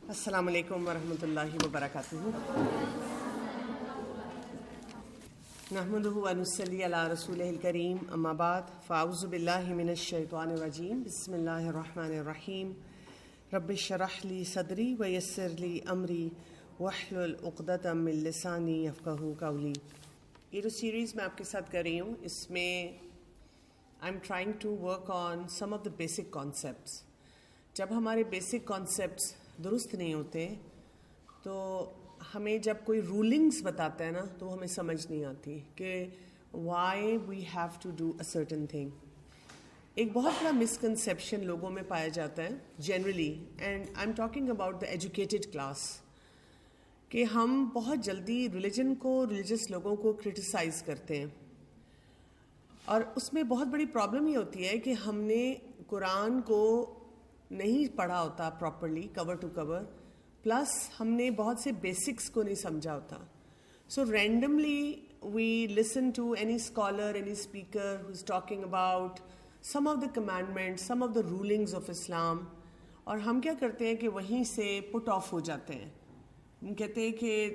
السلام علیکم ورحمۃ اللہ وبرکاتہ. نحمدہ ونصلی علی رسولہ الکریم، اما بعد فاعوذ باللہ من الشیطان الرجیم. بسم اللہ الرحمن الرحیم. رب اشرح لی صدری ویسر لی امری واحلل عقدۃ من لسانی یفقہوا قولی. یہ جو سیریز میں آپ کے ساتھ کر رہی ہوں، اس میں I am trying to work on some of the basic concepts. جب ہمارے بیسک کانسیپٹس درست نہیں ہوتے تو ہمیں جب کوئی رولنگز بتاتا ہے نا تو وہ ہمیں سمجھ نہیں آتی کہ why we have to do a certain thing. ایک بہت بڑا مسکنسیپشن لوگوں میں پایا جاتا ہے generally, and I am talking about the educated class, کہ ہم بہت جلدی ریلیجن کو، ریلیجس لوگوں کو کرٹیسائز کرتے ہیں. اور اس میں بہت بڑی پرابلم یہ ہوتی ہے کہ ہم نے قرآن کو نہیں پڑھا ہوتا properly cover to cover, plus ہم نے بہت سے بیسکس کو نہیں سمجھا ہوتا. So randomly we listen to any scholar, any speaker who is talking about some of the commandment, some of the rulings of Islam, اور ہم کیا کرتے ہیں کہ وہیں سے پٹ آف ہو جاتے ہیں. ہم کہتے ہیں کہ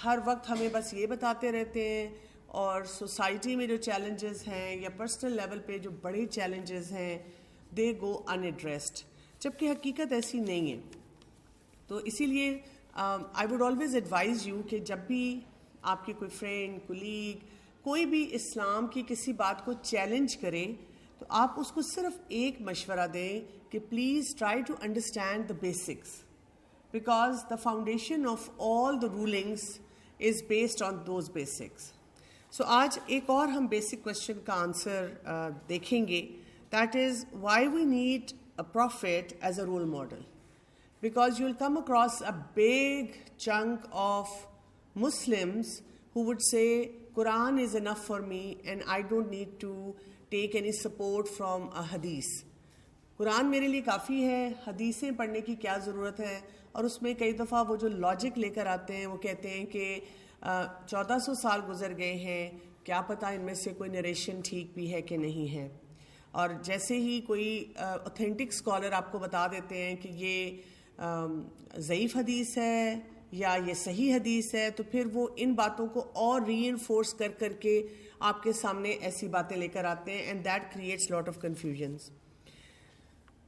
ہر وقت ہمیں بس یہ بتاتے رہتے ہیں، اور سوسائٹی میں جو چیلنجز ہیں یا پرسنل لیول پہ جو بڑے چیلنجز ہیں دے گو ان ایڈریسڈ، جبکہ حقیقت ایسی نہیں ہے. تو اسی لیے I would always advise you کہ جب بھی آپ کی کوئی فرینڈ، کولیگ، کوئی بھی اسلام کی کسی بات کو چیلنج کرے تو آپ اس کو صرف ایک مشورہ دیں کہ please try to understand the basics, because the foundation of all the rulings is based on those basics. So آج ایک اور ہم بیسک کوشچن کا آنسر دیکھیں گے، that is why we need a prophet as a role model, because you will come across a big chunk of Muslims who would say Quran is enough for me and I don't need to take any support from a hadith. قرآن میرے لیے کافی ہے، حدیثیں پڑھنے کی کیا ضرورت ہے. اور اس میں کئی دفعہ وہ جو لاجک لے کر آتے ہیں، وہ کہتے ہیں کہ 1400 سال گزر گئے ہیں، کیا پتہ ان میں سے کوئی نریشن ٹھیک بھی ہے کہ نہیں ہے. اور جیسے ہی کوئی اوتھینٹک اسکالر آپ کو بتا دیتے ہیں کہ یہ ضعیف حدیث ہے یا یہ صحیح حدیث ہے، تو پھر وہ ان باتوں کو اور ری انفورس کر کر کے آپ کے سامنے ایسی باتیں لے کر آتے ہیں، and that creates lot of confusions.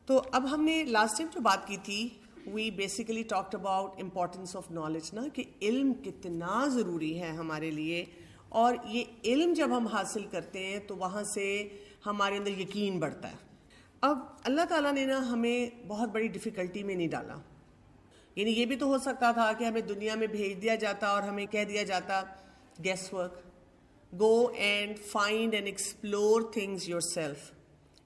تو اب ہم نے لاسٹ ٹائم جو بات کی تھی، we basically talked about importance of knowledge, نا کہ علم کتنا ضروری ہے ہمارے لیے، اور یہ علم جب ہم حاصل کرتے ہیں تو وہاں سے ہمارے اندر یقین بڑھتا ہے. اب اللہ تعالیٰ نے نا ہمیں بہت بڑی ڈیفیکلٹی میں نہیں ڈالا. یعنی یہ بھی تو ہو سکتا تھا کہ ہمیں دنیا میں بھیج دیا جاتا اور ہمیں کہہ دیا جاتا guess work, go and find and explore things your self.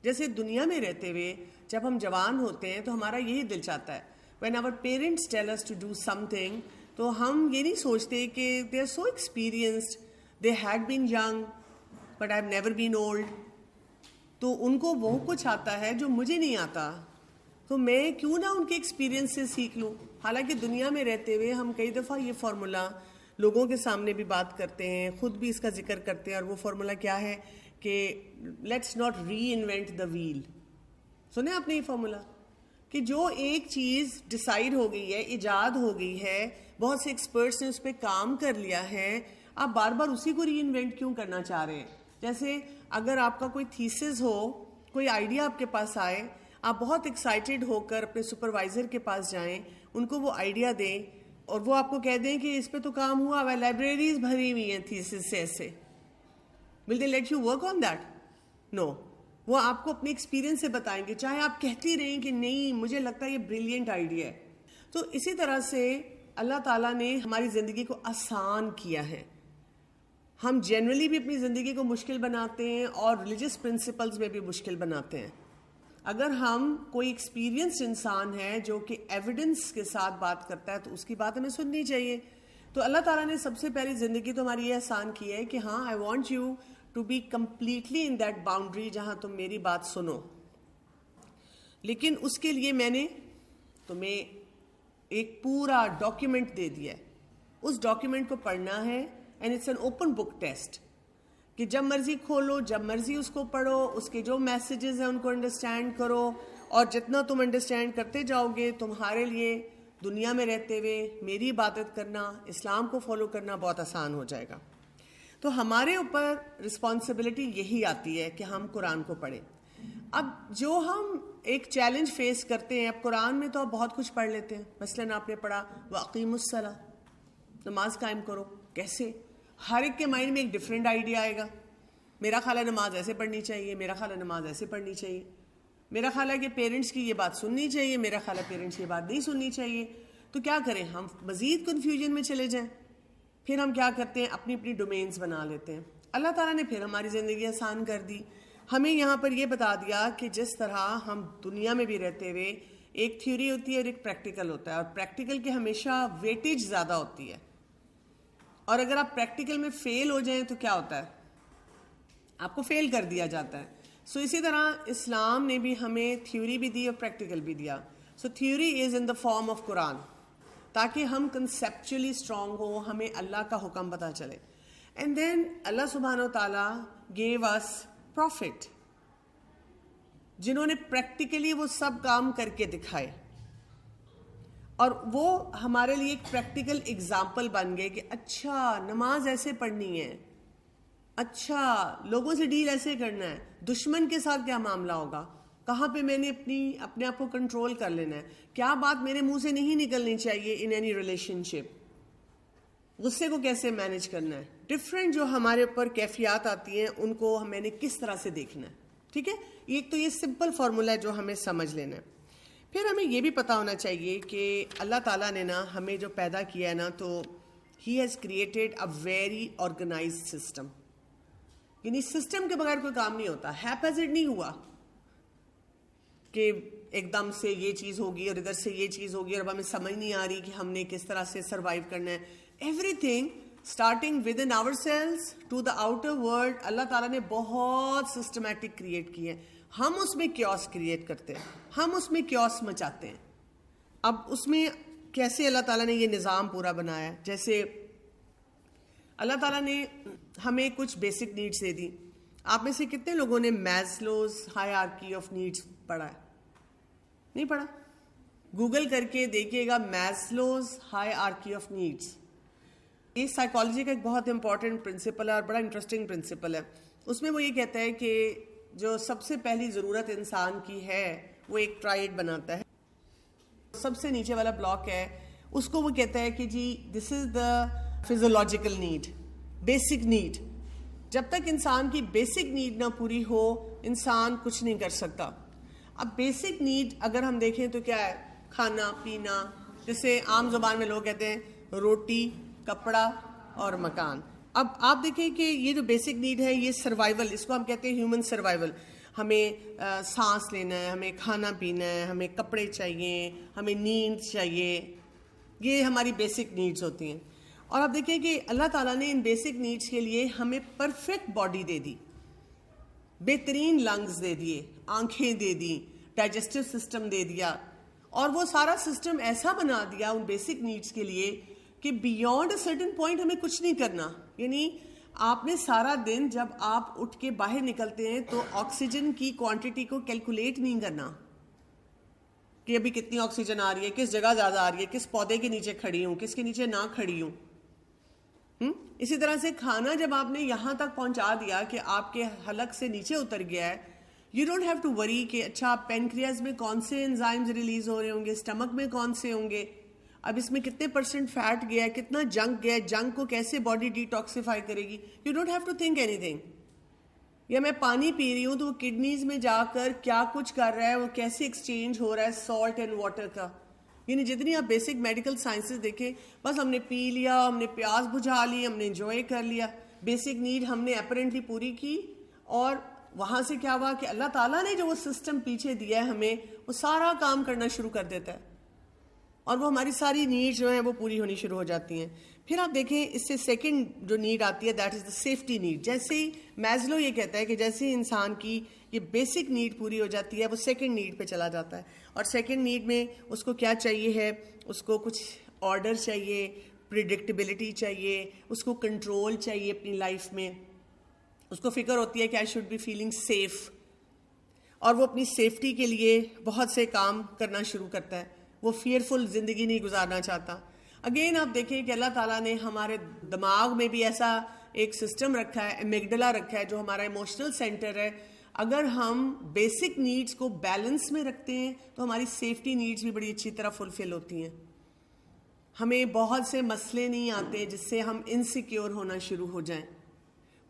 جیسے دنیا میں رہتے ہوئے جب ہم جوان ہوتے ہیں تو ہمارا یہی دل چاہتا ہے when our parents tell us to do something, تو ہم یہ نہیں سوچتے کہ they are so experienced, they had been young but I have never been old. تو ان کو وہ کچھ آتا ہے جو مجھے نہیں آتا، تو میں کیوں نہ ان کے ایکسپیرینس سے سیکھ لوں. حالانکہ دنیا میں رہتے ہوئے ہم کئی دفعہ یہ فارمولا لوگوں کے سامنے بھی بات کرتے ہیں، خود بھی اس کا ذکر کرتے ہیں، اور وہ فارمولا کیا ہے کہ let's not reinvent the wheel. سنے آپ نے یہ فارمولا کہ جو ایک چیز ڈیسائیڈ ہو گئی ہے، ایجاد ہو گئی ہے، بہت سے ایکسپرٹس نے اس پہ کام کر لیا ہے، آپ بار بار اسی کو ری انوینٹ کیوں کرنا چاہ رہے ہیں. جیسے اگر آپ کا کوئی تھیسس ہو، کوئی آئیڈیا آپ کے پاس آئے، آپ بہت ایکسائٹیڈ ہو کر اپنے سپروائزر کے پاس جائیں، ان کو وہ آئیڈیا دیں، اور وہ آپ کو کہہ دیں کہ اس پہ تو کام ہوا ہوا ہے، لائبریریز بھری ہوئی ہیں تھیسس سے ایسے. Will they let you work on that? No. وہ آپ کو اپنے ایکسپیرینس سے بتائیں گے، چاہے آپ کہتی رہیں کہ نہیں مجھے لگتا ہے یہ بریلینٹ آئیڈیا ہے. تو اسی طرح سے اللہ تعالیٰ نے ہماری زندگی کو آسان کیا ہے. ہم جنرلی بھی اپنی زندگی کو مشکل بناتے ہیں اور ریلیجس پرنسپلز میں بھی مشکل بناتے ہیں. اگر ہم کوئی ایکسپیرینسڈ انسان ہے جو کہ ایویڈنس کے ساتھ بات کرتا ہے تو اس کی بات ہمیں سننی چاہیے. تو اللہ تعالیٰ نے سب سے پہلی زندگی تو ہماری یہ آسان کی ہے کہ ہاں I want you to be completely in that boundary جہاں تم میری بات سنو. لیکن اس کے لیے میں نے تمہیں ایک پورا ڈاکیومنٹ دے دیا ہے. اس ڈاکیومنٹ کو پڑھنا ہے، and it's an open book test, کہ جب مرضی کھولو، جب مرضی اس کو پڑھو، اس کے جو میسیجز ہیں ان کو انڈرسٹینڈ کرو، اور جتنا تم انڈرسٹینڈ کرتے جاؤ گے تمہارے لیے دنیا میں رہتے ہوئے میری عبادت کرنا، اسلام کو فالو کرنا بہت آسان ہو جائے گا۔ تو ہمارے اوپر رسپانسبلٹی یہی آتی ہے کہ ہم قرآن کو پڑھیں۔ اب جو ہم ایک چیلنج فیس کرتے ہیں، اب قرآن میں تو آپ بہت کچھ پڑھ لیتے ہیں، مثلاً آپ نے پڑھا وَأَقِیمُوا الصَّلَاةَ، نماز قائم کرو، کیسے؟ ہر ایک کے مائنڈ میں ایک ڈفرینٹ آئیڈیا آئے گا۔ میرا خیال ہے نماز ایسے پڑھنی چاہیے، میرا خیال ہے نماز ایسے پڑھنی چاہیے، میرا خیال ہے کہ پیرنٹس کی یہ بات سننی چاہیے، میرا خیال ہے پیرنٹس کی یہ بات نہیں سننی چاہیے۔ تو کیا کریں؟ ہم مزید کنفیوژن میں چلے جائیں۔ پھر ہم کیا کرتے ہیں؟ اپنی اپنی ڈومینز بنا لیتے ہیں۔ اللہ تعالیٰ نے پھر ہماری زندگی آسان کر دی، ہمیں یہاں پر یہ بتا دیا کہ جس طرح ہم دنیا میں بھی رہتے ہوئے ایک تھیوری ہوتی ہے اور ایک پریکٹیکل ہوتا ہے، اور پریکٹیکل کی ہمیشہ ویٹیج زیادہ ہوتی ہے، اور اگر آپ پریکٹیکل میں فیل ہو جائیں تو کیا ہوتا ہے؟ آپ کو فیل کر دیا جاتا ہے۔ سو اسی طرح اسلام نے بھی ہمیں تھیوری بھی دی اور پریکٹیکل بھی دیا۔ So theory is in the form of Quran, تاکہ ہم کنسیپچولی اسٹرانگ ہو، ہمیں اللہ کا حکم پتہ چلے۔ اینڈ دین اللہ سبحانہ و تعالیٰ گیو اس پروفٹ، جنہوں نے پریکٹیکلی وہ سب کام کر کے دکھائے، اور وہ ہمارے لیے ایک پریکٹیکل اگزامپل بن گئے کہ اچھا نماز ایسے پڑھنی ہے، اچھا لوگوں سے ڈیل ایسے کرنا ہے، دشمن کے ساتھ کیا معاملہ ہوگا، کہاں پہ میں نے اپنے آپ کو کنٹرول کر لینا ہے، کیا بات میرے منہ سے نہیں نکلنی چاہیے ان اینی ریلیشن شپ، غصے کو کیسے مینیج کرنا ہے، ڈفرینٹ جو ہمارے اوپر کیفیات آتی ہیں ان کو میں نے کس طرح سے دیکھنا ہے۔ ٹھیک ہے، ایک تو یہ سمپل فارمولا ہے جو ہمیں سمجھ لینا ہے۔ پھر ہمیں یہ بھی پتہ ہونا چاہیے کہ اللہ تعالیٰ نے نا ہمیں جو پیدا کیا ہے نا، تو he has created a very organised system, یعنی سسٹم کے بغیر کوئی کام نہیں ہوتا، ہیپیزڈ نہیں ہوا کہ ایک دم سے یہ چیز ہوگی اور ادھر سے یہ چیز ہوگی اور اب ہمیں سمجھ نہیں آ رہی کہ ہم نے کس طرح سے سروائیو کرنا ہے۔ Everything starting with in ourselves to the outer world, اللہ تعالیٰ نے بہت سسٹمیٹک کریٹ کی ہے۔ ہم اس میں کیوس کریٹ کرتے ہیں، ہم اس میں کیوس مچاتے ہیں۔ اب اس میں کیسے اللہ تعالیٰ نے یہ نظام پورا بنایا ہے؟ جیسے اللہ تعالیٰ نے ہمیں کچھ بیسک نیڈس دے دی۔ آپ میں سے کتنے لوگوں نے میزلوز ہائرارکی آف نیڈس پڑھا ہے؟ نہیں پڑھا؟ گوگل کر کے دیکھیے گا میزلوز ہائرارکی آف نیڈس۔ یہ سائیکالوجی کا ایک بہت امپورٹنٹ پرنسپل ہے اور بڑا انٹرسٹنگ پرنسپل ہے۔ اس میں وہ یہ کہتا ہے کہ جو سب سے پہلی ضرورت انسان کی ہے وہ ایک ٹرائیڈ بناتا ہے۔ سب سے نیچے والا بلاک ہے، اس کو وہ کہتا ہے کہ جی دس از دا فزیولوجیکل نیڈ، بیسک نیڈ۔ جب تک انسان کی بیسک نیڈ نہ پوری ہو انسان کچھ نہیں کر سکتا۔ اب بیسک نیڈ اگر ہم دیکھیں تو کیا ہے؟ کھانا پینا، جسے عام زبان میں لوگ کہتے ہیں روٹی، کپڑا اور مکان۔ اب آپ دیکھیں کہ یہ جو بیسک نیڈ ہے یہ سروائیول، اس کو ہم کہتے ہیں ہیومن سروائیول۔ ہمیں سانس لینا ہے، ہمیں کھانا پینا ہے، ہمیں کپڑے چاہیے، ہمیں نیند چاہیے، یہ ہماری بیسک نیڈز ہوتی ہیں۔ اور آپ دیکھیں کہ اللہ تعالیٰ نے ان بیسک نیڈز کے لیے ہمیں پرفیکٹ باڈی دے دی، بہترین لنگز دے دیے، آنکھیں دے دی، ڈائجسٹو سسٹم دے دیا، اور وہ سارا سسٹم ایسا بنا دیا ان بیسک نیڈز کے لیے کہ بیونڈ اے سرٹن پوائنٹ ہمیں کچھ نہیں کرنا۔ یعنی آپ نے سارا دن جب آپ اٹھ کے باہر نکلتے ہیں تو آکسیجن کی کوانٹٹی کو کیلکولیٹ نہیں کرنا کہ ابھی کتنی آکسیجن آ رہی ہے، کس جگہ زیادہ آ رہی ہے، کس پودے کے نیچے کھڑی ہوں، کس کے نیچے نہ کھڑی ہوں۔ اسی طرح سے کھانا جب آپ نے یہاں تک پہنچا دیا کہ آپ کے حلق سے نیچے اتر گیا ہے، you don't have to worry کہ اچھا پینکریاز میں کون سے انزائمز ریلیز ہو رہے ہوں گے، اسٹمک میں کون سے ہوں گے، اب اس میں کتنے % فیٹ گیا ہے، کتنا جنک گیا ہے، جنک کو کیسے باڈی ڈی ٹاکسیفائی کرے گی۔ You don't have to think anything. یا میں پانی پی رہی ہوں تو وہ کڈنیز میں جا کر کیا کچھ کر رہا ہے، وہ کیسے ایکسچینج ہو رہا ہے سالٹ اینڈ واٹر کا۔ یعنی جتنی آپ بیسک میڈیکل سائنسز دیکھیں، بس ہم نے پی لیا، ہم نے پیاس بجھا لی، ہم نے انجوائے کر لیا، بیسک نیڈ ہم نے اپیرنٹلی پوری کی، اور وہاں سے کیا ہوا کہ اللہ تعالیٰ نے جو وہ سسٹم پیچھے دیا ہے ہمیں، وہ سارا کام کرنا شروع کر دیتا ہے، اور وہ ہماری ساری نیڈ جو ہیں وہ پوری ہونی شروع ہو جاتی ہیں۔ پھر آپ دیکھیں اس سے سیکنڈ جو نیڈ آتی ہے that is the safety need. جیسے ہی میزلو یہ کہتا ہے کہ جیسے ہی انسان کی یہ بیسک نیڈ پوری ہو جاتی ہے وہ سیکنڈ نیڈ پہ چلا جاتا ہے، اور سیکنڈ نیڈ میں اس کو کیا چاہیے ہے؟ اس کو کچھ آرڈر چاہیے، پریڈکٹیبلٹی چاہیے، اس کو کنٹرول چاہیے اپنی لائف میں، اس کو فکر ہوتی ہے کہ I should be feeling safe, اور وہ اپنی سیفٹی کے لیے بہت سے کام کرنا شروع کرتا ہے۔ وہ فیئرفل زندگی نہیں گزارنا چاہتا. اگین آپ دیکھیں کہ اللہ تعالیٰ نے ہمارے دماغ میں بھی ایسا ایک سسٹم رکھا ہے, امیگڈلا رکھا ہے, جو ہمارا ایموشنل سینٹر ہے. اگر ہم بیسک نیڈز کو بیلنس میں رکھتے ہیں تو ہماری سیفٹی نیڈز بھی بڑی اچھی طرح فلفل ہوتی ہیں. ہمیں بہت سے مسئلے نہیں آتے جس سے ہم انسیکیور ہونا شروع ہو جائیں.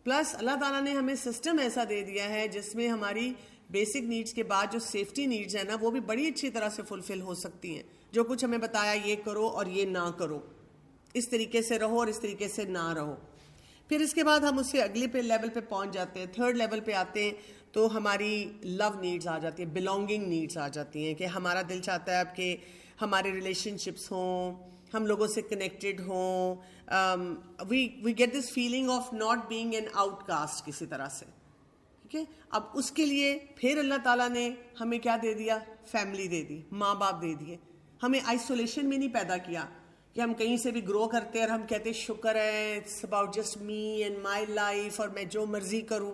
پلس اللہ تعالیٰ نے ہمیں سسٹم ایسا دے دیا ہے جس میں ہماری بیسک نیڈز کے بعد جو سیفٹی نیڈز ہیں نا, وہ بھی بڑی اچھی طرح سے فلفل ہو سکتی ہیں. جو کچھ ہمیں بتایا یہ کرو اور یہ نہ کرو, اس طریقے سے رہو اور اس طریقے سے نہ رہو. پھر اس کے بعد ہم اس سے اگلے لیول پہ پہنچ جاتے ہیں, تھرڈ لیول پہ آتے ہیں تو ہماری لو نیڈز آ جاتی ہیں, بلونگنگ نیڈز آ جاتی ہیں کہ ہمارا دل چاہتا ہے اب کہ ہمارے ریلیشن شپس ہوں, ہم لوگوں سے کنیکٹڈ ہوں. We get this feeling of not being an outcast کسی طرح سے. ٹھیک ہے, اب اس کے لیے پھر اللہ تعالیٰ نے ہمیں کیا دے دیا, فیملی دے دی, ماں باپ دے دیے. ہمیں آئسولیشن میں نہیں پیدا کیا کہ ہم کہیں سے بھی گرو کرتے اور ہم کہتے شکر ہے it's about just me and my life اور میں جو مرضی کروں.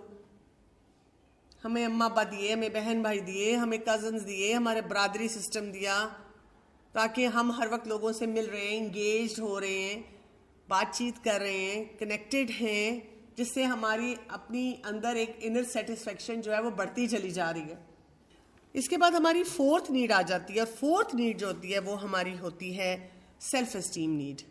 ہمیں اماں ابا دیے, ہمیں بہن بھائی دیے, ہمیں کزنز دیے, ہمارے برادری سسٹم دیا تاکہ ہم ہر وقت لوگوں سے مل رہے ہیں, انگیجڈ ہو رہے ہیں, بات چیت کر رہے ہیں, کنیکٹڈ ہیں, جس سے ہماری اپنی اندر ایک انر سیٹسفیکشن جو ہے وہ بڑھتی چلی جا رہی ہے. اس کے بعد ہماری فورتھ نیڈ آ جاتی ہے, اور فورتھ نیڈ جو ہوتی ہے وہ ہماری ہوتی ہے سیلف اسٹیم نیڈ.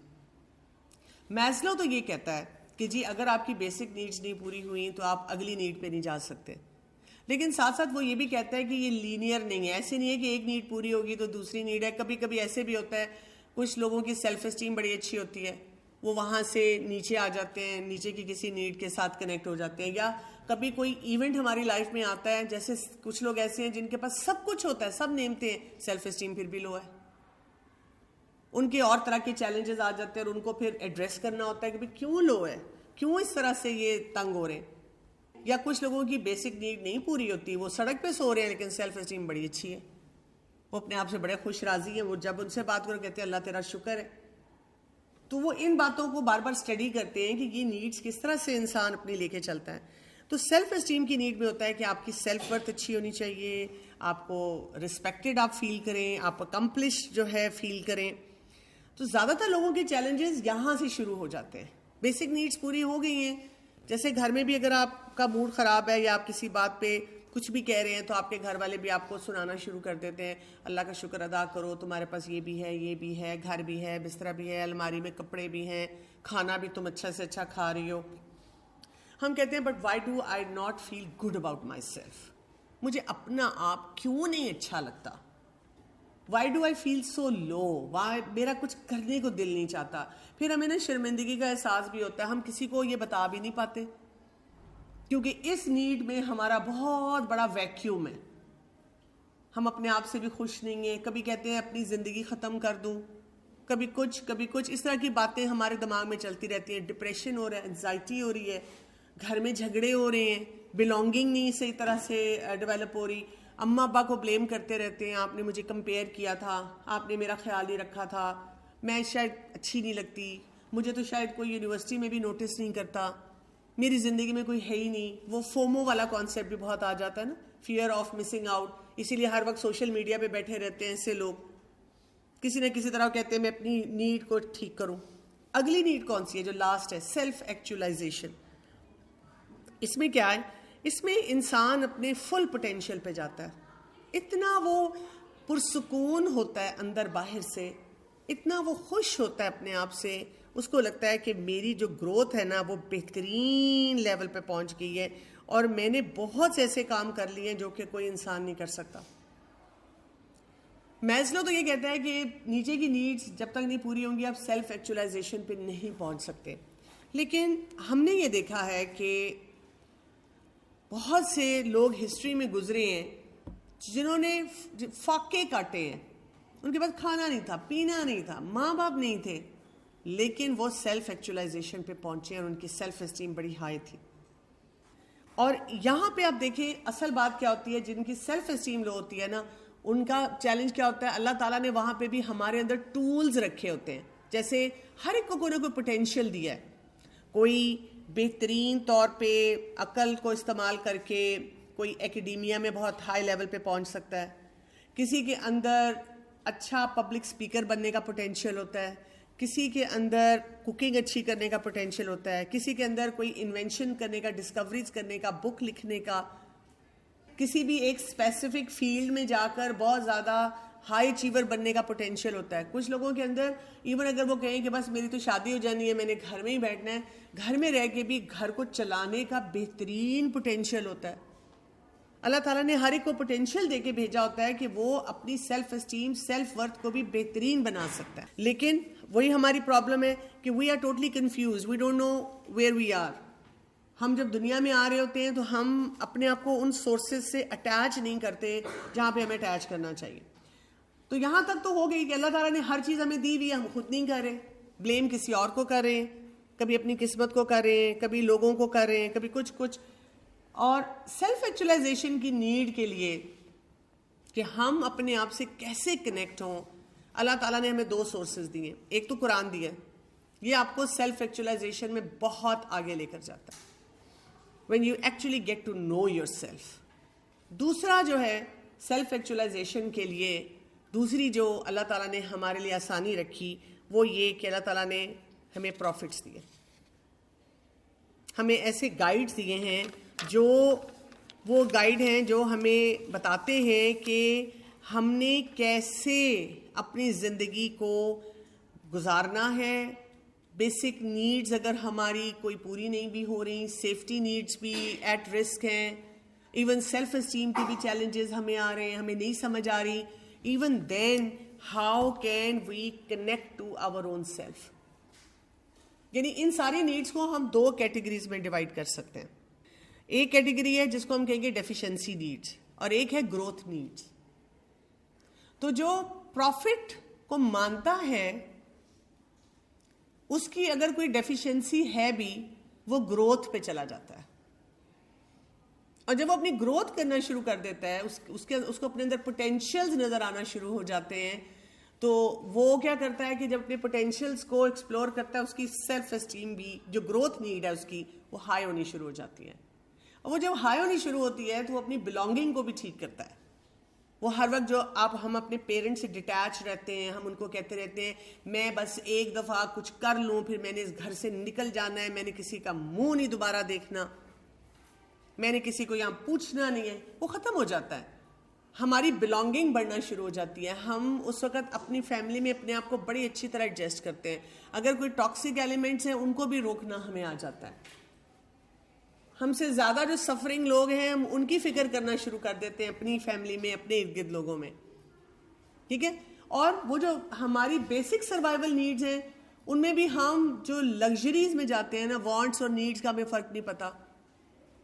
میزلو تو یہ کہتا ہے کہ جی اگر آپ کی بیسک نیڈز نہیں پوری ہوئی تو آپ اگلی نیڈ پہ نہیں جا سکتے. لیکن ساتھ ساتھ وہ یہ بھی کہتا ہے کہ یہ لینئر نہیں ہے, ایسے نہیں ہے کہ ایک نیڈ پوری ہوگی تو دوسری نیڈ ہے. کبھی کبھی ایسے بھی ہوتا ہے, کچھ لوگوں کی سیلف اسٹیم بڑی اچھی ہوتی ہے, وہ وہاں سے نیچے آ جاتے ہیں, نیچے کی کسی نیڈ کے ساتھ کنیکٹ ہو جاتے ہیں. یا کبھی کوئی ایونٹ ہماری لائف میں آتا ہے, جیسے کچھ لوگ ایسے ہیں جن کے پاس سب کچھ ہوتا ہے, سب نعمتیں ہیں, سیلف اسٹیم پھر بھی لو ہے. ان کے اور طرح کے چیلنجز آ جاتے ہیں اور ان کو پھر ایڈریس کرنا ہوتا ہے کہ بھئی کیوں لو ہے, کیوں اس طرح سے یہ تنگ ہو رہے ہیں. یا کچھ لوگوں کی بیسک نیڈ نہیں پوری ہوتی, وہ سڑک پہ سو رہے ہیں لیکن سیلف اسٹیم بڑی اچھی ہے, وہ اپنے آپ سے بڑے خوش راضی ہیں. وہ جب ان سے بات کرو کہتے ہیں اللہ تیرا شکر ہے. تو وہ ان باتوں کو بار بار اسٹڈی کرتے ہیں کہ یہ نیڈز کس طرح سے انسان اپنی لے کے چلتا ہے. تو سیلف اسٹیم کی نیڈ میں ہوتا ہے کہ آپ کی سیلف ورتھ اچھی ہونی چاہیے, آپ کو رسپیکٹڈ آپ فیل کریں, آپ اکمپلش جو ہے فیل کریں. تو زیادہ تر لوگوں کے چیلنجز یہاں سے شروع ہو جاتے ہیں. بیسک نیڈز پوری ہو گئی ہیں, جیسے گھر میں بھی اگر آپ کا موڈ خراب ہے یا آپ کسی بات پہ کچھ بھی کہہ رہے ہیں تو آپ کے گھر والے بھی آپ کو سنانا شروع کر دیتے ہیں, اللہ کا شکر ادا کرو, تمہارے پاس یہ بھی ہے, یہ بھی ہے, گھر بھی ہے, بستر بھی ہے, الماری میں کپڑے بھی ہیں, کھانا بھی تم اچھا سے اچھا کھا رہی ہو. ہم کہتے ہیں but why do I not feel good about myself, مجھے اپنا آپ کیوں نہیں اچھا لگتا. Why do I feel so low, why میرا کچھ کرنے کو دل نہیں چاہتا. پھر ہمیں نا شرمندگی کا احساس بھی ہوتا ہے, ہم کسی کو یہ بتا بھی نہیں پاتے کیونکہ اس نیڈ میں ہمارا بہت بڑا ویکیوم ہے. ہم اپنے آپ سے بھی خوش نہیں ہیں, کبھی کہتے ہیں اپنی زندگی ختم کر دوں, کبھی کچھ اس طرح کی باتیں ہمارے دماغ میں چلتی رہتی ہیں. ڈپریشن ہو رہا ہے, انزائٹی ہو رہی ہے, گھر میں جھگڑے ہو رہے ہیں, بلونگنگ نہیں صحیح طرح سے ڈیولپ ہو رہی, اماں ابا کو بلیم کرتے رہتے ہیں, آپ نے مجھے کمپیئر کیا تھا, آپ نے میرا خیال نہیں رکھا تھا, میں شاید اچھی نہیں لگتی, مجھے تو شاید کوئی یونیورسٹی میں بھی نوٹس نہیں کرتا, میری زندگی میں کوئی ہے ہی نہیں. وہ فومو والا کانسیپٹ بھی بہت آ جاتا ہے نا, فیئر آف مسنگ آؤٹ. اسی لیے ہر وقت سوشل میڈیا پہ بیٹھے رہتے ہیں ایسے لوگ, کسی نہ کسی طرح کہتے ہیں میں اپنی نیڈ کو ٹھیک کروں. اگلی نیڈ کون سی ہے جو لاسٹ ہے, سیلف ایکچولائزیشن. اس میں کیا ہے, اس میں انسان اپنے فل پوٹینشیل پہ جاتا ہے, اتنا وہ پرسکون ہوتا ہے اندر باہر سے, اتنا وہ خوش ہوتا ہے اپنے آپ سے, اس کو لگتا ہے کہ میری جو گروتھ ہے نا وہ بہترین لیول پہ پہنچ گئی ہے اور میں نے بہت سے ایسے کام کر لیے ہیں جو کہ کوئی انسان نہیں کر سکتا. میزلو تو یہ کہتا ہے کہ نیچے کی نیڈز جب تک نہیں پوری ہوں گی آپ سیلف ایکچولائزیشن پہ نہیں پہنچ سکتے. لیکن ہم نے یہ دیکھا ہے کہ بہت سے لوگ ہسٹری میں گزرے ہیں جنہوں نے فاقے کاٹے ہیں, ان کے پاس کھانا نہیں تھا, پینا نہیں تھا, ماں باپ نہیں تھے, لیکن وہ سیلف ایکچولائزیشن پہ پہنچے اور ان کی سیلف اسٹیم بڑی ہائی تھی. اور یہاں پہ آپ دیکھیں اصل بات کیا ہوتی ہے, جن کی سیلف اسٹیم لو ہوتی ہے نا, ان کا چیلنج کیا ہوتا ہے, اللہ تعالیٰ نے وہاں پہ بھی ہمارے اندر ٹولز رکھے ہوتے ہیں. جیسے ہر ایک کو کوئی نہ کوئی پوٹینشیل دیا ہے, کوئی بہترین طور پہ عقل کو استعمال کر کے کوئی ایکیڈیمیا میں بہت ہائی لیول پہ پہنچ سکتا ہے, کسی کے اندر اچھا پبلک سپیکر بننے کا پوٹینشیل ہوتا ہے، کسی کے اندر کوکنگ اچھی کرنے کا پوٹینشیل ہوتا ہے، کسی کے اندر کوئی انوینشن کرنے کا، ڈسکوریز کرنے کا، بک لکھنے کا، کسی بھی ایک اسپیسیفک فیلڈ میں جا کر بہت زیادہ ہائی اچیور بننے کا پوٹینشیل ہوتا ہے. کچھ لوگوں کے اندر ایون اگر وہ کہیں کہ بس میری تو شادی ہو جانی ہے، میں نے گھر میں ہی بیٹھنا ہے، گھر میں رہ کے بھی گھر کو چلانے کا بہترین پوٹینشیل ہوتا ہے. اللہ تعالیٰ نے ہر ایک کو پوٹینشیل دے کے بھیجا ہوتا ہے کہ وہ اپنی سیلف اسٹیم، سیلف ورتھ کو بھی بہترین بنا سکتا ہے. لیکن وہی ہماری پرابلم ہے کہ we are totally confuse, we don't know where we are. ہم جب دنیا میں آ رہے ہوتے ہیں تو ہم اپنے آپ کو ان سورسز سے اٹیچ نہیں کرتے جہاں پہ ہمیں اٹیچ کرنا چاہیے. تو یہاں تک تو ہو گئی کہ اللہ تعالیٰ نے ہر چیز ہمیں دی ہوئی ہے، ہم خود نہیں کر رہے، بلیم کسی اور کو کر رہے ہیں، کبھی اپنی قسمت کو کر رہے ہیں، کبھی لوگوں کو کر رہے ہیں، کبھی کچھ. اور سیلف ایکچولائزیشن کی نیڈ کے لیے کہ ہم اپنے آپ سے کیسے کنیکٹ ہوں، اللہ تعالیٰ نے ہمیں 2 سورسز دیے. ایک تو قرآن دیا ہے، یہ آپ کو سیلف ایکچولائزیشن میں بہت آگے لے کر جاتا ہے when you actually get to know yourself. دوسرا جو ہے سیلف ایکچولائزیشن کے لیے دوسری جو اللہ تعالیٰ نے ہمارے لیے آسانی رکھی وہ یہ کہ اللہ تعالیٰ نے ہمیں پروفٹس دیے، ہمیں ایسے گائیڈز دیے ہیں جو وہ گائیڈ ہیں جو ہمیں بتاتے ہیں کہ ہم نے کیسے اپنی زندگی کو گزارنا ہے. بیسک نیڈز اگر ہماری کوئی پوری نہیں بھی ہو رہی، سیفٹی نیڈز بھی ایٹ رسک ہیں، ایون سیلف اسٹیم کی بھی چیلنجز ہمیں آ رہے ہیں، ہمیں نہیں سمجھ آ رہی. Even then how can we connect to our own self. یعنی ان ساری نیڈز کو ہم 2 کیٹیگریز میں ڈیوائڈ کر سکتے ہیں. ایک کیٹیگری ہے جس کو ہم کہیں گے ڈیفیشنسی نیڈز، اور ایک ہے گروتھ نیڈز. تو جو پروفٹ کو مانتا ہے اس کی اگر کوئی ڈیفیشنسی ہے بھی وہ گروتھ پہ چلا جاتا ہے، اور جب وہ اپنی گروتھ کرنا شروع کر دیتا ہے، اس کو اپنے اندر پوٹینشیلز نظر آنا شروع ہو جاتے ہیں، تو وہ کیا کرتا ہے کہ جب اپنے پوٹینشیلز کو ایکسپلور کرتا ہے، اس کی سیلف اسٹیم بھی، جو گروتھ نیڈ ہے اس کی، وہ ہائی ہونی شروع ہو جاتی ہے. اور وہ جب ہائی ہونی شروع ہوتی ہے تو وہ اپنی بلانگنگ کو بھی ٹھیک کرتا ہے. وہ ہر وقت جو ہم اپنے پیرنٹس سے ڈیٹیچ رہتے ہیں، ہم ان کو کہتے رہتے ہیں میں بس ایک دفعہ کچھ کر لوں پھر میں نے اس گھر سے نکل جانا ہے، میں نے کسی کا منہ نہیں دوبارہ دیکھنا، میں نے کسی کو یہاں پوچھنا نہیں ہے، وہ ختم ہو جاتا ہے. ہماری بلانگنگ بڑھنا شروع ہو جاتی ہے. ہم اس وقت اپنی فیملی میں اپنے آپ کو بڑی اچھی طرح ایڈجسٹ کرتے ہیں. اگر کوئی ٹاکسک ایلیمنٹس ہیں ان کو بھی روکنا ہمیں آ جاتا ہے. ہم سے زیادہ جو سفرنگ لوگ ہیں ہم ان کی فکر کرنا شروع کر دیتے ہیں اپنی فیملی میں، اپنے ارد گرد لوگوں میں. ٹھیک ہے. اور وہ جو ہماری بیسک سروائیول نیڈز ہیں ان میں بھی ہم جو لگژریز میں جاتے ہیں نا، وانٹس اور نیڈز کا ہمیں فرق نہیں پتا.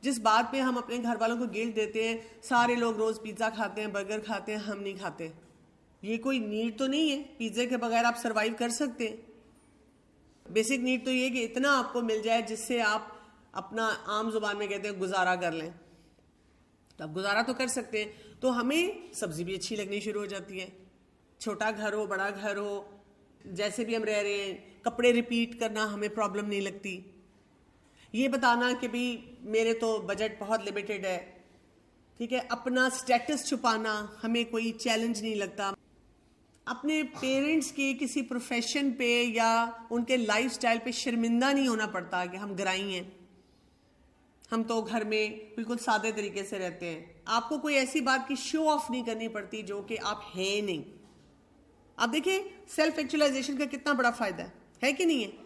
جس بات پہ ہم اپنے گھر والوں کو گلٹ دیتے ہیں، سارے لوگ روز پیزا کھاتے ہیں، برگر کھاتے ہیں، ہم نہیں کھاتے. یہ کوئی نیڈ تو نہیں ہے، پیزے کے بغیر آپ سروائیو کر سکتے ہیں. بیسک نیڈ تو یہ کہ اتنا آپ کو مل جائے جس سے آپ اپنا عام زبان میں کہتے ہیں گزارا کر لیں. تو اب گزارا تو کر سکتے ہیں، تو ہمیں سبزی بھی اچھی لگنی شروع ہو جاتی ہے. چھوٹا گھر ہو، بڑا گھر ہو، جیسے بھی ہم رہ رہے ہیں، کپڑے ریپیٹ کرنا ہمیں پرابلم نہیں لگتی. یہ بتانا کہ بھی میرے تو بجٹ بہت لیمیٹڈ ہے، ٹھیک ہے، اپنا سٹیٹس چھپانا ہمیں کوئی چیلنج نہیں لگتا. اپنے پیرنٹس کے کسی پروفیشن پہ یا ان کے لائف سٹائل پہ شرمندہ نہیں ہونا پڑتا کہ ہم گرائی ہیں، ہم تو گھر میں بالکل سادے طریقے سے رہتے ہیں. آپ کو کوئی ایسی بات کی شو آف نہیں کرنی پڑتی جو کہ آپ ہیں نہیں. آپ دیکھیں سیلف ایکچولائزیشن کا کتنا بڑا فائدہ ہے کہ نہیں ہے.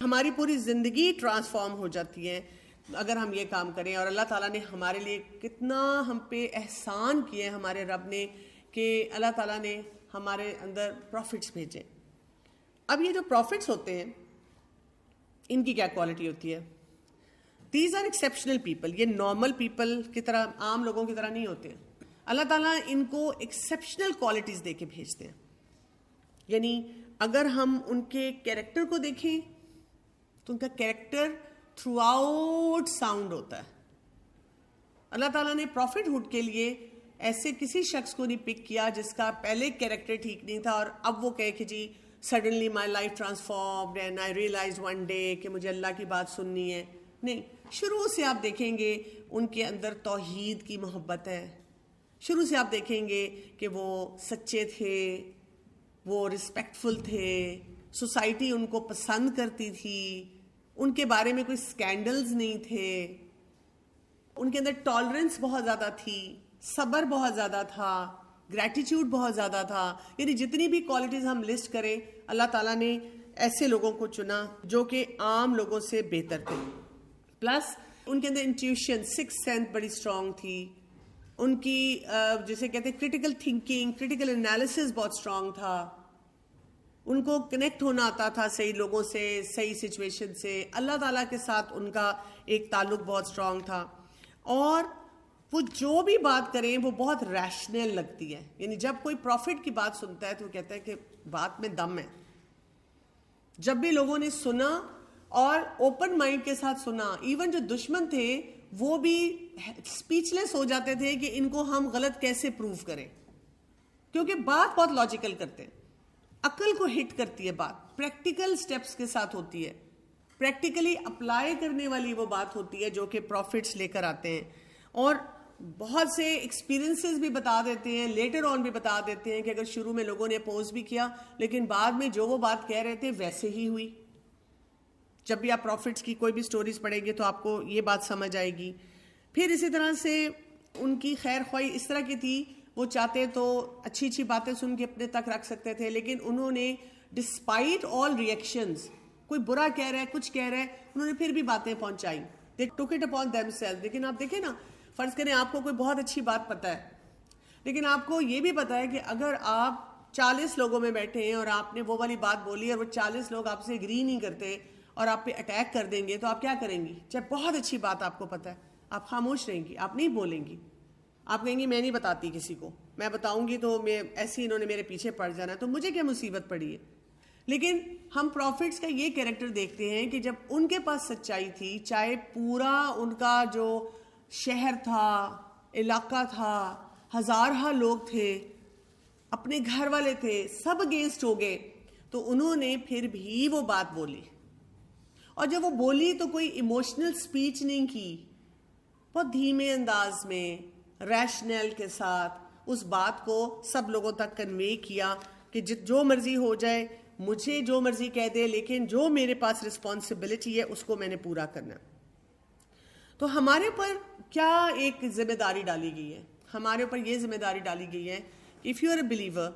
ہماری پوری زندگی ٹرانسفارم ہو جاتی ہے اگر ہم یہ کام کریں. اور اللہ تعالیٰ نے ہمارے لیے کتنا ہم پہ احسان کیے ہمارے رب نے کہ اللہ تعالیٰ نے ہمارے اندر پروفٹس بھیجے. اب یہ جو پروفٹس ہوتے ہیں ان کی کیا کوالٹی ہوتی ہے؟ These are exceptional people. یہ نارمل پیپل کی طرح، عام لوگوں کی طرح نہیں ہوتے. اللہ تعالیٰ ان کو ایکسیپشنل کوالٹیز دے کے بھیجتے ہیں. یعنی اگر ہم ان کے کیریکٹر کو دیکھیں تو ان کا کیریکٹر تھرو آؤٹ ساؤنڈ ہوتا ہے. اللہ تعالیٰ نے پروفٹ ہوڈ کے لیے ایسے کسی شخص کو نہیں پک کیا جس کا پہلے کیریکٹر ٹھیک نہیں تھا اور اب وہ کہے کہ جی suddenly my life transformed and I realise one day کہ مجھے اللہ کی بات سننی ہے. نہیں، شروع سے آپ دیکھیں گے ان کے اندر توحید کی محبت ہے. شروع سے آپ دیکھیں گے کہ وہ سچے تھے، وہ رسپیکٹفل تھے, سوسائٹی ان کو پسند کرتی تھی, ان کے بارے میں کوئی سکینڈلز نہیں تھے, ان کے اندر ٹالرنس بہت زیادہ تھی, صبر بہت زیادہ تھا, گریٹیٹیوڈ بہت زیادہ تھا. یعنی جتنی بھی کوالٹیز ہم لسٹ کریں, اللہ تعالیٰ نے ایسے لوگوں کو چنا جو کہ عام لوگوں سے بہتر تھے. پلس ان کے اندر انٹیوشن, سکس سینس بڑی اسٹرانگ تھی, ان کی جسے کہتے ہیں کرٹیکل تھنکنگ, کرٹیکل انالیسس بہت اسٹرانگ تھا, ان کو کنیکٹ ہونا آتا تھا صحیح لوگوں سے, صحیح سچویشن سے. اللہ تعالیٰ کے ساتھ ان کا ایک تعلق بہت اسٹرانگ تھا, اور وہ جو بھی بات کریں وہ بہت ریشنل لگتی ہے. یعنی جب کوئی پروفٹ کی بات سنتا ہے تو وہ کہتا ہے کہ بات میں دم ہے. جب بھی لوگوں نے سنا اور اوپن مائنڈ کے ساتھ سنا, ایون جو دشمن تھے وہ بھی اسپیچ لیس ہو جاتے تھے کہ ان کو ہم غلط کیسے پروف کریں, کیونکہ بات بہت لاجیکل کرتے ہیں, عقل کو ہٹ کرتی ہے بات, پریکٹیکل سٹیپس کے ساتھ ہوتی ہے, پریکٹیکلی اپلائی کرنے والی وہ بات ہوتی ہے جو کہ پروفٹس لے کر آتے ہیں. اور بہت سے ایکسپیرینسز بھی بتا دیتے ہیں, لیٹر آن بھی بتا دیتے ہیں کہ اگر شروع میں لوگوں نے اپوز بھی کیا لیکن بعد میں جو وہ بات کہہ رہے تھے ویسے ہی ہوئی. جب بھی آپ پروفٹس کی کوئی بھی سٹوریز پڑھیں گے تو آپ کو یہ بات سمجھ آئے گی. پھر اسی طرح سے ان کی خیر خواہی اس طرح کی تھی, وہ چاہتے تو اچھی اچھی باتیں سن کے اپنے تک رکھ سکتے تھے, لیکن انہوں نے ڈسپائٹ آل ریئیکشنز, کوئی برا کہہ رہا ہے, کچھ کہہ رہا ہے, انہوں نے پھر بھی باتیں پہنچائیں. They took it upon themselves. لیکن آپ دیکھیں نا, فرض کریں آپ کو کوئی بہت اچھی بات پتہ ہے, لیکن آپ کو یہ بھی پتہ ہے کہ اگر آپ 40 لوگوں میں بیٹھے ہیں اور آپ نے وہ والی بات بولی اور وہ 40 لوگ آپ سے اگری نہیں کرتے اور آپ پہ اٹیک کر دیں گے, تو آپ کیا کریں گی؟ چاہے بہت اچھی بات آپ کو پتہ ہے, آپ خاموش رہیں گی, آپ نہیں بولیں گی, آپ کہیں گی میں نہیں بتاتی کسی کو, میں بتاؤں گی تو میں ایسے انہوں نے میرے پیچھے پڑ جانا ہے, تو مجھے کیا مصیبت پڑی ہے. لیکن ہم پروفٹس کا یہ کیریکٹر دیکھتے ہیں کہ جب ان کے پاس سچائی تھی, چاہے پورا ان کا جو شہر تھا, علاقہ تھا, ہزارہ لوگ تھے, اپنے گھر والے تھے, سب اگینسٹ ہو گئے, تو انہوں نے پھر بھی وہ بات بولی. اور جب وہ بولی تو کوئی ایموشنل سپیچ نہیں کی, بہت دھیمے انداز میں, ریشنل کے ساتھ اس بات کو سب لوگوں تک کنوے کیا کہ جو مرضی ہو جائے, مجھے جو مرضی کہہ دے, لیکن جو میرے پاس رسپانسبلٹی ہے اس کو میں نے پورا کرنا. تو ہمارے اوپر کیا ایک ذمہ داری ڈالی گئی ہے؟ ہمارے اوپر یہ ذمہ داری ڈالی گئی ہے کہ if you are a believer,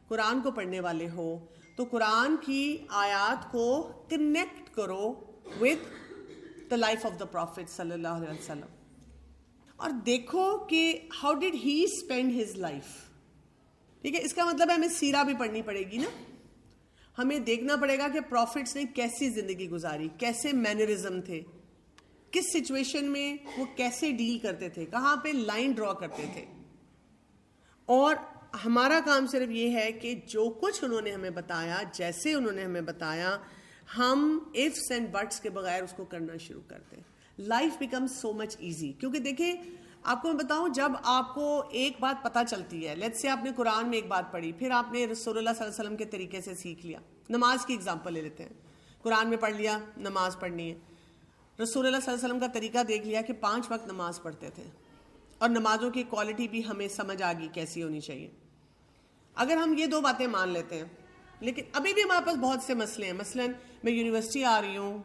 قرآن کو پڑھنے والے ہو, تو قرآن کی آیات کو کنیکٹ کرو with the life of the Prophet صلی اللہ علیہ وسلم, اور دیکھو کہ how did he spend his life. ٹھیک ہے, اس کا مطلب ہے ہمیں سیرہ بھی پڑھنی پڑے گی نا, ہمیں دیکھنا پڑے گا کہ پروفٹس نے کیسی زندگی گزاری, کیسے مینرزم تھے, کس سچویشن میں وہ کیسے ڈیل کرتے تھے, کہاں پہ لائن ڈرا کرتے تھے. اور ہمارا کام صرف یہ ہے کہ جو کچھ انہوں نے ہمیں بتایا, جیسے انہوں نے ہمیں بتایا, ہم ifs اینڈ بٹس کے بغیر اس کو کرنا شروع کرتے ہیں. Life becomes so much easy. کیونکہ دیکھیں, آپ کو میں بتاؤں, جب آپ کو ایک بات پتہ چلتی ہے, لیٹس سے آپ نے قرآن میں ایک بات پڑھی, پھر آپ نے رسول اللہ صلی اللہ علیہ وسلم کے طریقے سے سیکھ لیا. نماز کی اگزامپل لے لیتے ہیں, قرآن میں پڑھ لیا نماز پڑھنی ہے, رسول اللہ صلی اللہ علیہ وسلم کا طریقہ دیکھ لیا کہ 5 وقت نماز پڑھتے تھے, اور نمازوں کی کوالٹی بھی ہمیں سمجھ آ گئی کیسی ہونی چاہیے. اگر ہم یہ 2 باتیں مان لیتے ہیں, لیکن ابھی بھی ہمارے پاس بہت سے مسئلے ہیں. مثلاً میں یونیورسٹی آ رہی ہوں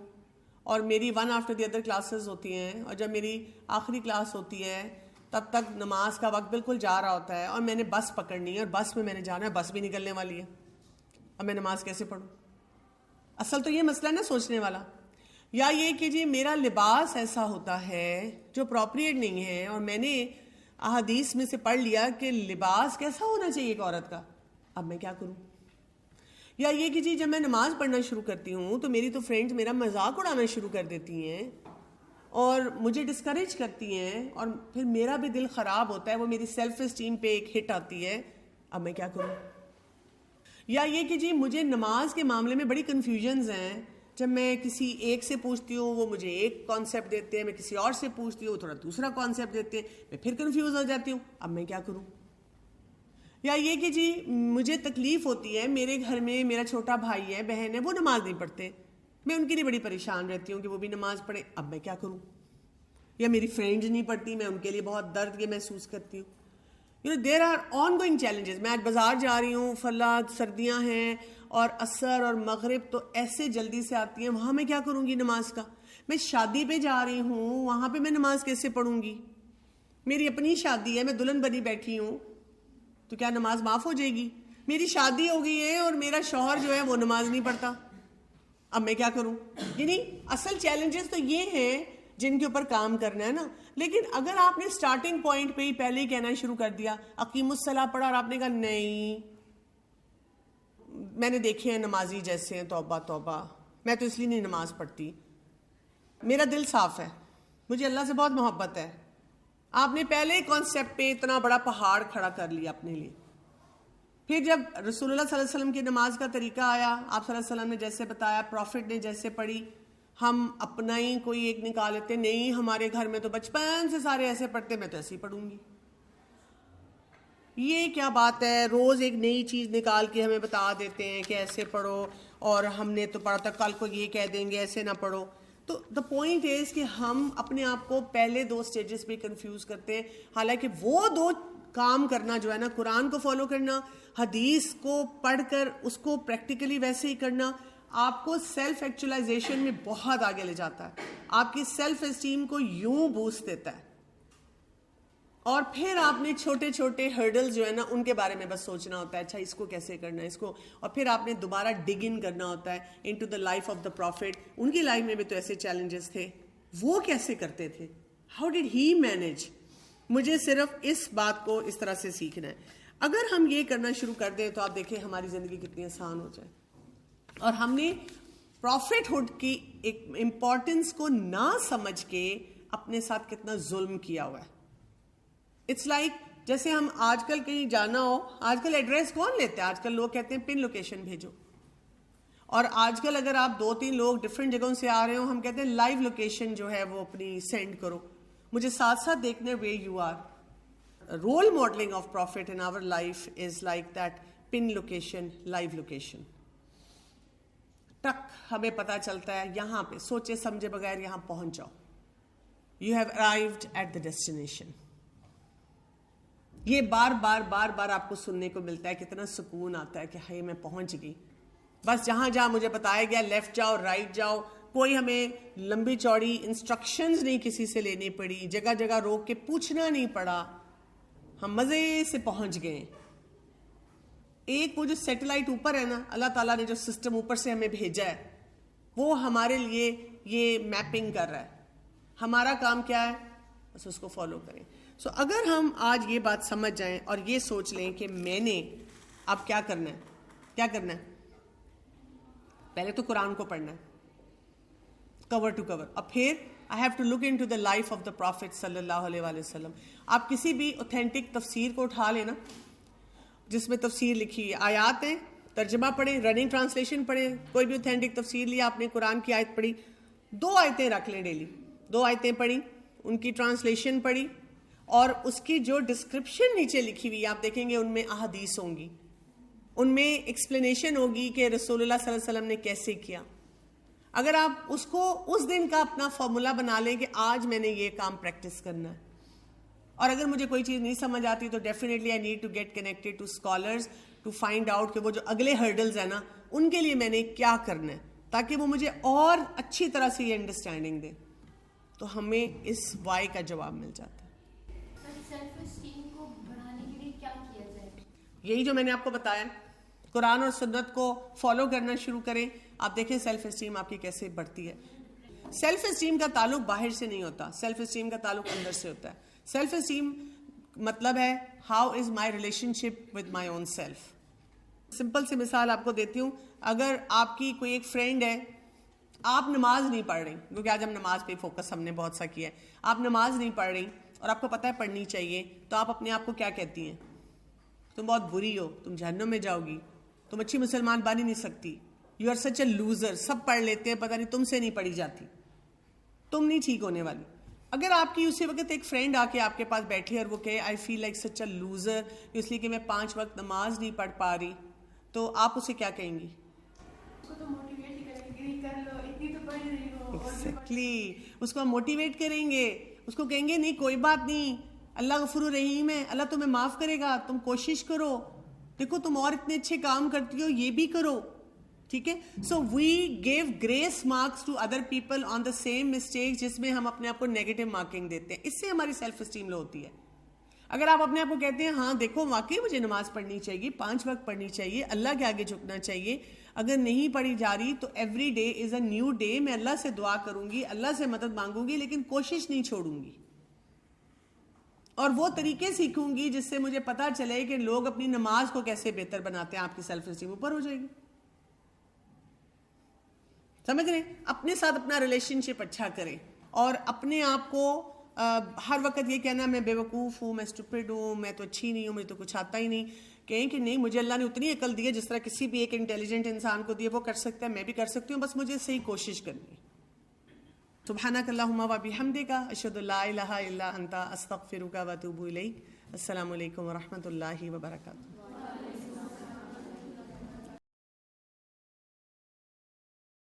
اور میری 1 after the other کلاسز ہوتی ہیں, اور جب میری آخری کلاس ہوتی ہے تب تک نماز کا وقت بالکل جا رہا ہوتا ہے, اور میں نے بس پکڑنی ہے, اور بس میں نے جانا ہے, بس بھی نکلنے والی ہے, اب میں نماز کیسے پڑھوں؟ اصل تو یہ مسئلہ نا سوچنے والا. یا یہ کہ جی میرا لباس ایسا ہوتا ہے جو اپروپریٹ نہیں ہے, اور میں نے احادیث میں سے پڑھ لیا کہ لباس کیسا ہونا چاہیے ایک عورت کا, اب میں کیا کروں؟ یا یہ کہ جی جب میں نماز پڑھنا شروع کرتی ہوں تو میری تو فرینڈز میرا مذاق اڑانا شروع کر دیتی ہیں اور مجھے ڈسکریج کرتی ہیں, اور پھر میرا بھی دل خراب ہوتا ہے, وہ میری سیلف اسٹیم پہ ایک ہٹ آتی ہے, اب میں کیا کروں؟ یا یہ کہ جی مجھے نماز کے معاملے میں بڑی کنفیوژنز ہیں, جب میں کسی ایک سے پوچھتی ہوں وہ مجھے ایک کانسیپٹ دیتے ہیں, میں کسی اور سے پوچھتی ہوں وہ تھوڑا دوسرا کانسیپٹ دیتے ہیں, میں پھر کنفیوز ہو جاتی ہوں, اب میں کیا کروں؟ یا یہ کہ جی مجھے تکلیف ہوتی ہے, میرے گھر میں میرا چھوٹا بھائی ہے, بہن ہے, وہ نماز نہیں پڑھتے, میں ان کے لیے بڑی پریشان رہتی ہوں کہ وہ بھی نماز پڑھیں, اب میں کیا کروں؟ یا میری فرینڈز نہیں پڑھتی, میں ان کے لیے بہت درد یہ محسوس کرتی ہوں. There are ongoing challenges. میں آج بازار جا رہی ہوں, فلاں سردیاں ہیں اور عصر اور مغرب تو ایسے جلدی سے آتی ہیں, وہاں میں کیا کروں گی نماز کا؟ میں شادی پہ جا رہی ہوں, وہاں پہ میں نماز کیسے پڑھوں گی؟ میری اپنی شادی ہے, میں دلہن بنی بیٹھی ہوں, تو کیا نماز معاف ہو جائے گی؟ میری شادی ہو گئی ہے اور میرا شوہر جو ہے وہ نماز نہیں پڑھتا, اب میں کیا کروں؟ یعنی اصل چیلنجز تو یہ ہیں جن کے اوپر کام کرنا ہے نا. لیکن اگر آپ نے سٹارٹنگ پوائنٹ پہ ہی پہلے ہی کہنا شروع کر دیا اقیم الصلاۃ پڑھا, اور آپ نے کہا نہیں میں نے دیکھے ہیں نمازی جیسے ہیں, توبہ توبہ, میں تو اس لیے نہیں نماز پڑھتی, میرا دل صاف ہے, مجھے اللہ سے بہت محبت ہے. آپ نے پہلے کانسیپٹ پہ اتنا بڑا پہاڑ کھڑا کر لیا اپنے لیے. پھر جب رسول اللہ صلی اللہ علیہ وسلم کی نماز کا طریقہ آیا, آپ صلی اللہ علیہ وسلم نے جیسے بتایا, پروفٹ نے جیسے پڑھی, ہم اپنا ہی کوئی ایک نکال لیتے, نہیں ہمارے گھر میں تو بچپن سے سارے ایسے پڑھتے, میں تو ایسے ہی پڑھوں گی. یہ کیا بات ہے؟ روز ایک نئی چیز نکال کے ہمیں بتا دیتے ہیں کہ ایسے پڑھو, اور ہم نے تو پڑھا تھا, کل کو یہ کہہ دیں گے ایسے نہ پڑھو. تو دا پوائنٹ از کہ ہم اپنے آپ کو پہلے دو سٹیجز پہ کنفیوز کرتے ہیں, حالانکہ وہ دو کام کرنا جو ہے نا, قرآن کو فالو کرنا, حدیث کو پڑھ کر اس کو پریکٹیکلی ویسے ہی کرنا, آپ کو سیلف ایکچولائزیشن میں بہت آگے لے جاتا ہے, آپ کی سیلف اسٹیم کو یوں بوسٹ دیتا ہے. اور پھر آپ نے چھوٹے چھوٹے ہرڈل جو ہے نا ان کے بارے میں بس سوچنا ہوتا ہے, اچھا اس کو کیسے کرنا ہے اس کو, اور پھر آپ نے دوبارہ ڈگ ان کرنا ہوتا ہے into the life of the prophet. ان کی لائف میں بھی تو ایسے چیلنجز تھے, وہ کیسے کرتے تھے, ہاؤ ڈڈ ہی مینج. مجھے صرف اس بات کو اس طرح سے سیکھنا ہے. اگر ہم یہ کرنا شروع کر دیں تو آپ دیکھیں ہماری زندگی کتنی آسان ہو جائے. اور ہم نے پروفٹ ہوڈ کی ایک امپورٹنس کو نہ سمجھ کے اپنے ساتھ کتنا ظلم کیا ہوا ہے. اٹس لائک جیسے ہم آج کل کہیں جانا ہو, آج کل ایڈریس کون لیتے ہیں, آج کل لوگ کہتے ہیں پن لوکیشن بھیجو. اور آج کل اگر آپ 2-3 لوگ ڈفرینٹ جگہوں سے آ رہے ہو, ہم کہتے ہیں لائیو لوکیشن جو ہے وہ اپنی سینڈ کرو, مجھے ساتھ ساتھ دیکھنے way you are. Role modelling of prophet in our life is like that pin location, live location. ٹک ہمیں پتہ چلتا ہے یہاں پہ, سوچے سمجھے بغیر یہاں پہنچ جاؤ, you have arrived at the destination. یہ بار بار بار بار آپ کو سننے کو ملتا ہے, کتنا سکون آتا ہے کہ ہائے میں پہنچ گئی, بس جہاں جہاں مجھے بتایا گیا لیفٹ جاؤ رائٹ جاؤ, کوئی ہمیں لمبی چوڑی انسٹرکشنز نہیں کسی سے لینی پڑی, جگہ جگہ روک کے پوچھنا نہیں پڑا, ہم مزے سے پہنچ گئے. ایک وہ جو سیٹلائٹ اوپر ہے نا, اللہ تعالیٰ نے جو سسٹم اوپر سے ہمیں بھیجا ہے وہ ہمارے لیے یہ میپنگ کر رہا ہے. ہمارا کام کیا ہے, بس اس کو فالو کریں. سو اگر ہم آج یہ بات سمجھ جائیں اور یہ سوچ لیں کہ میں نے اب کیا کرنا ہے, کیا کرنا ہے, پہلے تو قرآن کو پڑھنا ہے کور ٹو کور, اور پھر I have to look into the life of the Prophet صلی اللہ علیہ وآلہ وسلم. آپ کسی بھی اوتھینٹک تفسیر کو اٹھا لینا جس میں تفسیر لکھی ہے, آیات ہیں, ترجمہ پڑھیں, رننگ ٹرانسلیشن پڑھیں, کوئی بھی اوتھینٹک تفسیر لیا آپ نے, قرآن کی آیت پڑھی, 2 آیتیں رکھ لیں ڈیلی, 2 آیتیں پڑھی, ان کی ٹرانسلیشن پڑھی, اور اس کی جو ڈسکرپشن نیچے لکھی ہوئی آپ دیکھیں گے ان میں احادیث ہوں گی, ان میں ایکسپلینیشن ہوگی کہ رسول اللہ صلی اللہ علیہ وسلم نے کیسے کیا. اگر آپ اس کو اس دن کا اپنا فارمولا بنا لیں کہ آج میں نے یہ کام پریکٹس کرنا ہے, اور اگر مجھے کوئی چیز نہیں سمجھ آتی تو definitely I need to get connected to scholars to find out کہ وہ جو اگلے ہرڈلز ہیں نا ان کے لیے میں نے کیا کرنا ہے, تاکہ وہ مجھے اور اچھی طرح سے یہ انڈرسٹینڈنگ دیں, تو ہمیں اس وائی کا جواب مل جاتا ہے. یہی جو میں نے آپ کو بتایا, قرآن اور سنت کو فالو کرنا شروع کریں, آپ دیکھیں سیلف اسٹیم آپ کی کیسے بڑھتی ہے. سیلف اسٹیم کا تعلق باہر سے نہیں ہوتا, سیلف اسٹیم کا تعلق اندر سے ہوتا ہے. سیلف اسٹیم مطلب ہے how is my relationship with my own self. Simple سی مثال آپ کو دیتی ہوں, اگر آپ کی کوئی ایک فرینڈ ہے, آپ نماز نہیں پڑھ رہی, کیونکہ آج ہم نماز پہ فوکس ہم نے بہت سا کیا ہے, آپ نماز نہیں پڑھ رہی اور آپ کو پتہ ہے پڑھنی چاہیے, تو آپ اپنے آپ کو کیا کہتی ہیں, تم بہت بری ہو, تم جہنم میں جاؤ گی, تم اچھی مسلمان بن ہی نہیں سکتی, you are such a loser, سب پڑھ لیتے ہیں, پتہ نہیں تم سے نہیں پڑھی جاتی, تم نہیں ٹھیک ہونے والی. اگر آپ کی اسی وقت ایک فرینڈ آ کے آپ کے پاس بیٹھے اور وہ کہے آئی feel like such a loser, اس لیے کہ میں 5 وقت نماز نہیں پڑھ پا رہی, تو آپ اسے کیا کہیں گی؟ ایگزیکٹلی, اس کو ہم موٹیویٹ کریں گے, اس کو کہیں گے نہیں کوئی بات نہیں, اللہ غفور رحیم ہے، اللہ تمہیں معاف کرے گا، تم کوشش کرو، دیکھو تم اور اتنے اچھے کام کرتی ہو، یہ بھی کرو. ٹھیک ہے. So we give grace marks to other people on the same mistake, جس میں ہم اپنے آپ کو نیگیٹو مارکنگ دیتے ہیں. اس سے ہماری سیلف اسٹیم لو ہوتی ہے. اگر آپ اپنے آپ کو کہتے ہیں ہاں دیکھو واقعی مجھے نماز پڑھنی چاہیے، 5 وقت پڑھنی چاہیے، اللہ کے آگے جھکنا چاہیے، اگر نہیں پڑھی جا رہی تو every day is a new day, میں اللہ سے دعا کروں گی، اللہ سے مدد مانگوں گی، لیکن کوشش نہیں چھوڑوں گی، اور وہ طریقے سیکھوں گی جس سے مجھے پتا چلے کہ لوگ اپنی نماز کو کیسے بہتر بناتے ہیں. آپ کی سیلف اسٹیم اوپر ہو جائے گی. سمجھ رہے ہیں؟ اپنے ساتھ اپنا ریلیشن شپ اچھا کریں، اور اپنے آپ کو ہر وقت یہ کہنا میں بے وقوف ہوں، میں اسٹوپڈ ہوں، میں تو اچھی نہیں ہوں، مجھے تو کچھ آتا ہی نہیں. کہیں کہ نہیں، مجھے اللہ نے اتنی عقل دی ہے جس طرح کسی بھی ایک انٹیلیجنٹ انسان کو دی ہے، وہ کر سکتا ہے، میں بھی کر سکتی ہوں، بس مجھے صحیح کوشش کرنی ہے. سبحانک اللہم و بحمدک، اشہد ان لا الہ الا انت، استغفرک و اتوب الیک. السلام علیکم ورحمۃ اللہ وبرکاتہ.